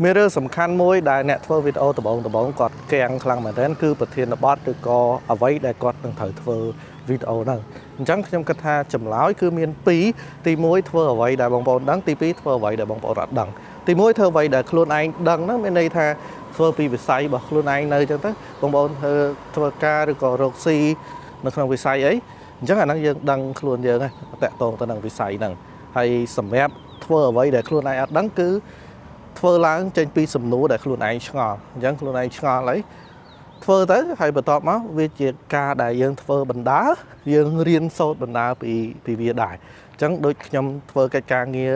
មានរឿងសំខាន់មួយដែលអ្នកធ្វើវីដេអូដំបូងគាត់កាំងខ្លាំងមែនទែនគឺប្រធានបទឬក៏អ្វីដែលគាត់នឹងត្រូវធ្វើវីដេអូហ្នឹងអញ្ចឹងខ្ញុំគិតថាចម្លើយគឺមាន2ទី1ធ្វើអ្វីដែលបងប្អូនដឹងទី2ធ្វើអ្វីដែលបងប្អូនអត់ដឹងទី1ធ្វើអ្វីដែលខ្លួនឯងដឹងហ្នឹងមានន័យថាធ្វើពីវិស័យរបស់ខ្លួនឯងនៅអញ្ចឹងទៅបងប្អូនធ្វើការឬក៏រកស៊ីនៅក្នុងវិស័យអីអញ្ចឹងអាហ្នឹងយើងដឹងខ្លួនយើងហើយតាក់ទងទៅនឹងវិស័យហ្នឹងហើយសម្រាប់ធ្វើអ្វីដែលខ្លួនឯងអត់ដឹងគឺធ្វើឡើងចេញពីសំណួរដែលខ្លួនឯងឆ្ងល់អញ្ចឹងខ្លួនឯងឆ្ងល់អីធ្វើទៅហើយបន្ទាប់មកវាជាការដែលយើងធ្វើបណ្ដាយើងរៀនសូត្របណ្ដាពីវាដែរអញ្ចឹងដូចខ្ញុំធ្វើកិច្ចការងារ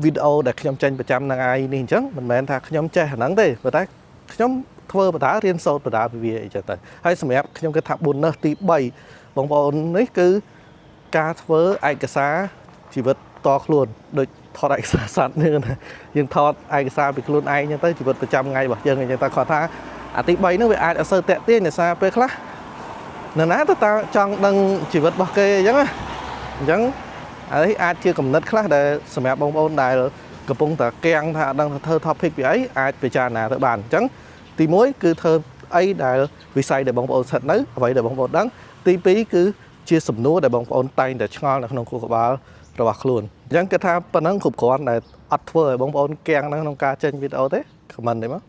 វីដេអូដែលខ្ញុំចេញប្រចាំថ្ងៃនេះអញ្ចឹងមិនមែនថាខ្ញុំចេះអាហ្នឹងទេប៉ុន្តែខ្ញុំធ្វើបណ្ដារៀនសូត្របណ្ដាពីវាអីចឹងទៅហើយសម្រាប់ខ្ញុំគិតថា bonus ទី3បងប្អូននេះគឺការធ្វើឯកសារជីវិតតខ្លួនដូចថតឯកសារសត្វនេះណាយើងថតឯកសារពីខ្លួនឯងអញ្ចឹងទៅជីវិតប្រចាំថ្ងៃរបស់យើងអញ្ចឹងតែគាត់ថាអាទី3ហ្នឹងវាអាចអត់សូវតាក់ទាញដោយសារពេលខ្លះនរណាទៅតាចង់ដឹងជីវិតរបស់គេអញ្ចឹងណាអញ្ចឹងហើយអាចជាគំនិតខ្លះដែលសម្រាប់បងប្អូនដែលកំពុងតែកាំងថាអត់ដឹងថាធ្វើ topic ពីអីអាចពិចារណាទៅបានអញ្ចឹងទី1គឺធ្វើអីដែលវិស័យដែលបងប្អូនស្ថិតនៅអ្វីដែលបងប្អូនដឹងទី2គឺជាសំណួរដែលបងប្អូនតែងតែឆ្ងល់នៅក្នុងខួរក្បាលរបស់ខ្លួនអញ្ចឹងគេថាប៉ុណ្ណឹងគ្រប់គ្រាន់ដែលអត់ធ្វើឲ្យបងប្អូនកាំងនៅក្នុងការចេញវីដេអូទេខមមិនទេមក